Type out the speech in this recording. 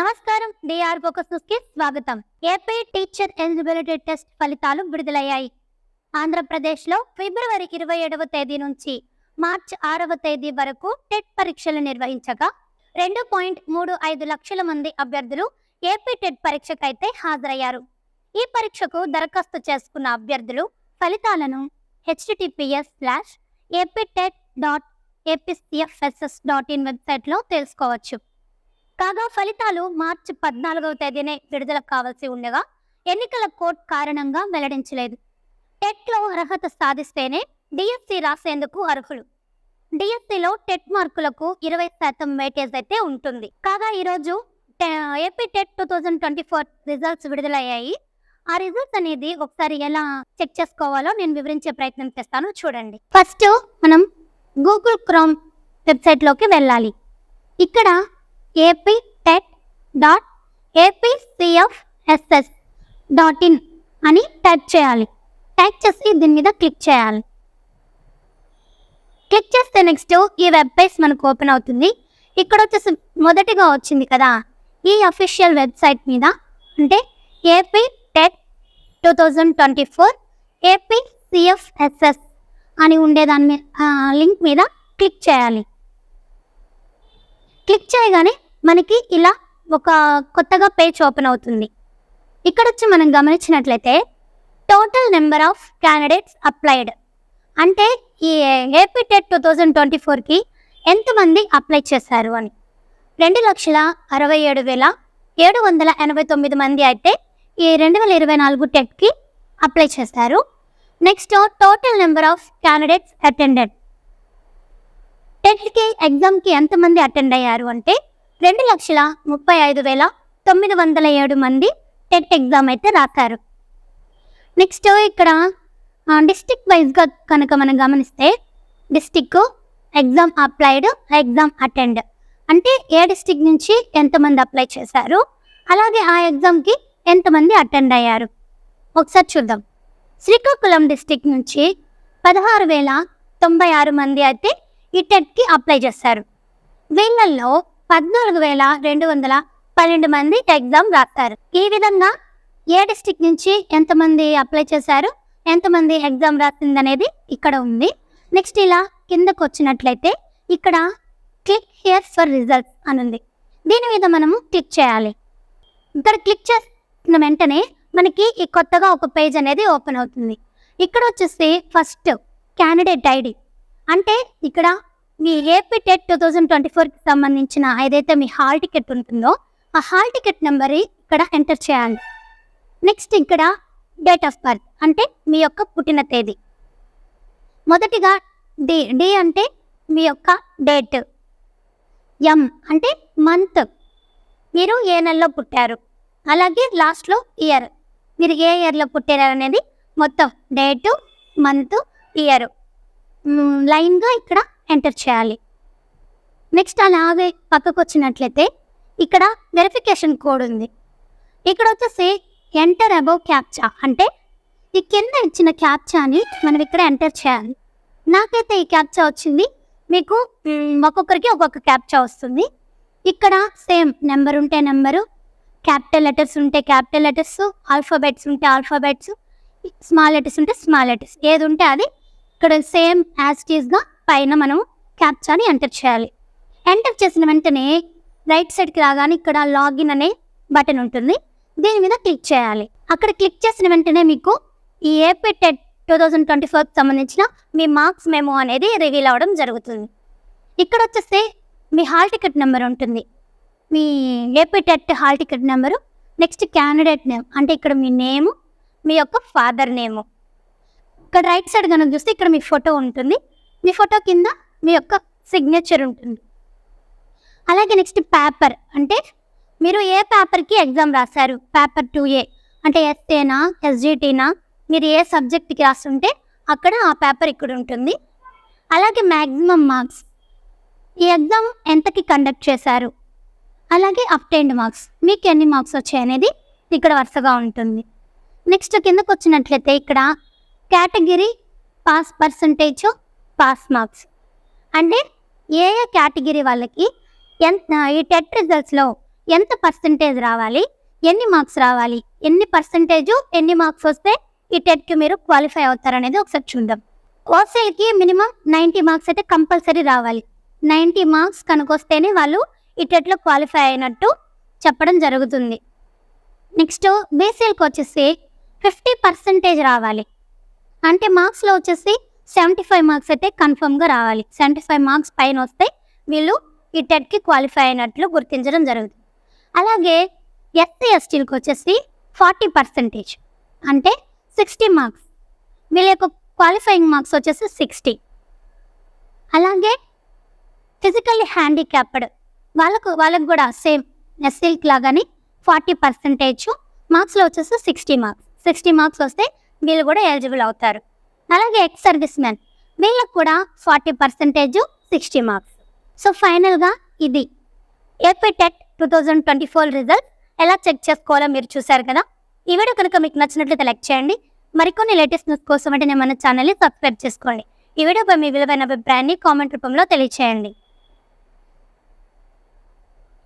నమస్కారం. DR focus news కి స్వాగతం. ఏపీ టీచర్ ఎలిజిబిలిటీ టెస్ట్ ఫలితాలు విడుదలయ్యాయి. ఆంధ్రప్రదేశ్లో ఫిబ్రవరి 27వ తేదీ నుంచి మార్చి 6వ తేదీ వరకు టెట్ పరీక్షలు నిర్వహించగా 2.35 లక్షల మంది అభ్యర్థులు ఏపీ టెట్ పరీక్షకైతే హాజరయ్యారు. ఈ పరీక్షకు దరఖాస్తు చేసుకున్న అభ్యర్థులు ఫలితాలను https:/aptet.apcfss.in వెబ్సైట్లో తెలుసుకోవచ్చు. కాగా ఫలితాలు మార్చి 14వ తేదీనే విడుదల కావాల్సి ఉండగా ఎన్నికల కోడ్ కారణంగా వెల్లడించలేదు. టెట్లో అర్హత సాధిస్తేనే డిఎస్సి రాసేందుకు అర్హులు. డిఎస్సిలో టెట్ మార్కులకు 20% వెయిటేజ్ అయితే ఉంటుంది. కాగా ఈరోజు ఏపీ టెట్ 2024 రిజల్ట్స్ విడుదలయ్యాయి. ఆ రిజల్ట్స్ అనేది ఒకసారి ఎలా చెక్ చేసుకోవాలో నేను వివరించే ప్రయత్నం చేస్తాను, చూడండి. ఫస్ట్ మనం గూగుల్ క్రోమ్ వెబ్సైట్లోకి వెళ్ళాలి. ఇక్కడ aptet.apcfss.in అని టైప్ చేయాలి. టైప్ చేసి దీని మీద క్లిక్ చేయాలి. క్లిక్ చేస్తే నెక్స్ట్ ఈ వెబ్ పేజ్ మనకు ఓపెన్ అవుతుంది. ఇక్కడ వచ్చేసి మొదటిగా వచ్చింది కదా, ఈ అఫీషియల్ వెబ్సైట్ మీద అంటే ఏపీ టెట్ 2024 APCFSS అని ఉండేదాని మీద లింక్ మీద క్లిక్ చేయాలి. క్లిక్ చేయగానే మనకి ఇలా ఒక కొత్తగా పేజ్ ఓపెన్ అవుతుంది. ఇక్కడ వచ్చి మనం గమనించినట్లయితే total number of candidates applied అంటే ఈ ఏపీ టెట్ 2024కి ఎంతమంది అప్లై చేశారు అని 2,67,789 మంది అయితే ఈ 2024 టెట్కి అప్లై చేశారు. Next total number of candidates attended టెట్కి ఎగ్జామ్కి ఎంతమంది అటెండ్ అయ్యారు అంటే 2,35,907 మంది టెట్ ఎగ్జామ్ అయితే రాశారు. నెక్స్ట్ ఇక్కడ డిస్టిక్ వైజ్గా కనుక మనం గమనిస్తే district, exam applied, exam attend అంటే ఏ డిస్టిక్ నుంచి ఎంతమంది అప్లై చేశారు, అలాగే ఆ ఎగ్జామ్కి ఎంతమంది అటెండ్ అయ్యారు ఒకసారి చూద్దాం. శ్రీకాకుళం డిస్టిక్ నుంచి 16,096 మంది అయితే ఈ టెట్కి అప్లై చేశారు. వీళ్ళల్లో 14,212 మంది ఎగ్జామ్ రాశారు. ఈ విధంగా ఏ డిస్టిక్ నుంచి ఎంతమంది అప్లై చేశారు, ఎంతమంది ఎగ్జామ్ రాసింది అనేది ఇక్కడ ఉంది. నెక్స్ట్ ఇలా కిందకు వచ్చినట్లయితే ఇక్కడ క్లిక్ హియర్ ఫర్ రిజల్ట్స్ అని ఉంది. దీని మీద మనము క్లిక్ చేయాలి. ఇక్కడ క్లిక్ చేసిన వెంటనే మనకి ఈ కొత్తగా ఒక పేజ్ అనేది ఓపెన్ అవుతుంది. ఇక్కడ వచ్చేసి ఫస్ట్ క్యాండిడేట్ ఐడి అంటే ఇక్కడ మీ ఏపీ టెట్ 2024కి సంబంధించిన ఏదైతే మీ హాల్ టికెట్ ఉంటుందో ఆ హాల్ టికెట్ నెంబర్ ఇక్కడ ఎంటర్ చేయాలి. నెక్స్ట్ ఇక్కడ డేట్ ఆఫ్ బర్త్ అంటే మీ యొక్క పుట్టిన తేదీ. మొదటిగా డి అంటే మీ యొక్క డేట్, ఎం అంటే మంత్, మీరు ఏ నెలలో పుట్టారు, అలాగే లాస్ట్లో ఇయర్, మీరు ఏ ఇయర్లో పుట్టారు అనేది మొత్తం డేటు, మంత్, ఇయర్ లైన్గా ఇక్కడ ఎంటర్ చేయాలి. నెక్స్ట్ అలాగే పక్కకు వచ్చినట్లయితే ఇక్కడ వెరిఫికేషన్ కోడ్ ఉంది. ఇక్కడ వచ్చేసి ఎంటర్ అబౌవ్ క్యాప్చా అంటే ఈ కింద ఇచ్చిన క్యాప్చాని మనం ఇక్కడ ఎంటర్ చేయాలి. నాకైతే ఈ క్యాప్చా వచ్చింది, మీకు ఒక్కొక్కరికి ఒక్కొక్క క్యాప్చా వస్తుంది. ఇక్కడ సేమ్ నెంబర్ ఉంటే నెంబరు, క్యాపిటల్ లెటర్స్ ఉంటే క్యాపిటల్ లెటర్స్, ఆల్ఫాబెట్స్ ఉంటే ఆల్ఫాబెట్స్, స్మాల్ లెటర్స్ ఉంటే స్మాల్ లెటర్స్, ఏది ఉంటే అది ఇక్కడ సేమ్ యాజ్ ఇట్ ఈస్గా పైన మనం క్యాప్చాని ఎంటర్ చేయాలి. ఎంటర్ చేసిన వెంటనే రైట్ సైడ్కి రాగానే ఇక్కడ లాగిన్ అనే బటన్ ఉంటుంది, దీని మీద క్లిక్ చేయాలి. అక్కడ క్లిక్ చేసిన వెంటనే మీకు ఈ ఏపీ టెట్ 2024కి సంబంధించిన మీ మార్క్స్ మెమో అనేది రివీల్ అవ్వడం జరుగుతుంది. ఇక్కడ వచ్చేసి మీ హాల్ టికెట్ నెంబర్ ఉంటుంది, మీ AP TET hall ticket number. Next candidate name అంటే ఇక్కడ మీ నేము, మీ యొక్క ఫాదర్ నేము. ఇక్కడ రైట్ సైడ్ కనుక చూస్తే ఇక్కడ మీ ఫోటో ఉంటుంది, మీ ఫోటో కింద మీ యొక్క సిగ్నేచర్ ఉంటుంది. అలాగే నెక్స్ట్ పేపర్ అంటే మీరు ఏ పేపర్కి ఎగ్జామ్ రాశారు, పేపర్ 2A అంటే ఎస్ఏనా ఎస్జిటీనా, మీరు ఏ సబ్జెక్ట్కి రాస్తుంటే అక్కడ ఆ పేపర్ ఇక్కడ ఉంటుంది. అలాగే మ్యాక్సిమం మార్క్స్, ఈ ఎగ్జామ్ ఎంతకి కండక్ట్ చేశారు, అలాగే అప్టైన్డ్ మార్క్స్, మీకు ఎన్ని మార్క్స్ వచ్చాయి అనేది ఇక్కడ వరుసగా ఉంటుంది. నెక్స్ట్ కిందకు వచ్చినట్లయితే ఇక్కడ category, pass percentage, pass marks అంటే ఏ ఏ కేటగిరీ వాళ్ళకి ఈ టెట్ రిజల్ట్స్లో ఎంత పర్సంటేజ్ రావాలి, ఎన్ని మార్క్స్ రావాలి, ఎన్ని పర్సంటేజు ఎన్ని మార్క్స్ వస్తే ఈ టెట్కి మీరు క్వాలిఫై అవుతారనేది ఒకసారి చూద్దాం. ఓసీఎల్కి మినిమం 90 మార్క్స్ అయితే కంపల్సరీ రావాలి. 90 మార్క్స్ కనుకొస్తేనే వాళ్ళు ఈ టెట్లో క్వాలిఫై అయినట్టు చెప్పడం జరుగుతుంది. నెక్స్ట్ బీసీఎల్కి వచ్చేసి 50% రావాలి. అంటే మార్క్స్లో వచ్చేసి 75 మార్క్స్ అయితే కన్ఫర్మ్గా రావాలి. 75 మార్క్స్ పైన వస్తే వీళ్ళు ఈ టెట్కి క్వాలిఫై అయినట్లు గుర్తించడం జరుగుతుంది. అలాగే ఎస్సీ ఎస్టీలకు వచ్చేసి 40%, అంటే 60 మార్క్స్. వీళ్ళ యొక్క క్వాలిఫైయింగ్ మార్క్స్ వచ్చేసి 60. అలాగే ఫిజికల్లీ హ్యాండిక్యాప్డ్ వాళ్ళకు కూడా సేమ్ ఎస్సీకి లాగానే 40% మార్క్స్లో వచ్చేసి 60 మార్క్స్ వస్తే వీళ్ళు కూడా ఎలిజిబుల్ అవుతారు. అలాగే ఎక్స్ సర్వీస్ మ్యాన్ వీళ్ళకు కూడా 40%, 60 మార్క్స్. సో ఫైనల్గా ఇది ఏపీ టెట్ 2024 రిజల్ట్ ఎలా చెక్ చేసుకోవాలో మీరు చూశారు కదా. ఈ వీడియో కనుక మీకు నచ్చినట్లయితే లైక్ చేయండి. మరికొన్ని లేటెస్ట్ న్యూస్ కోసం అంటే మన ఛానల్ని సబ్స్క్రైబ్ చేసుకోండి. ఈ వీడియోపై మీ విలువైన అభిప్రాయాన్ని కామెంట్ రూపంలో తెలియచేయండి.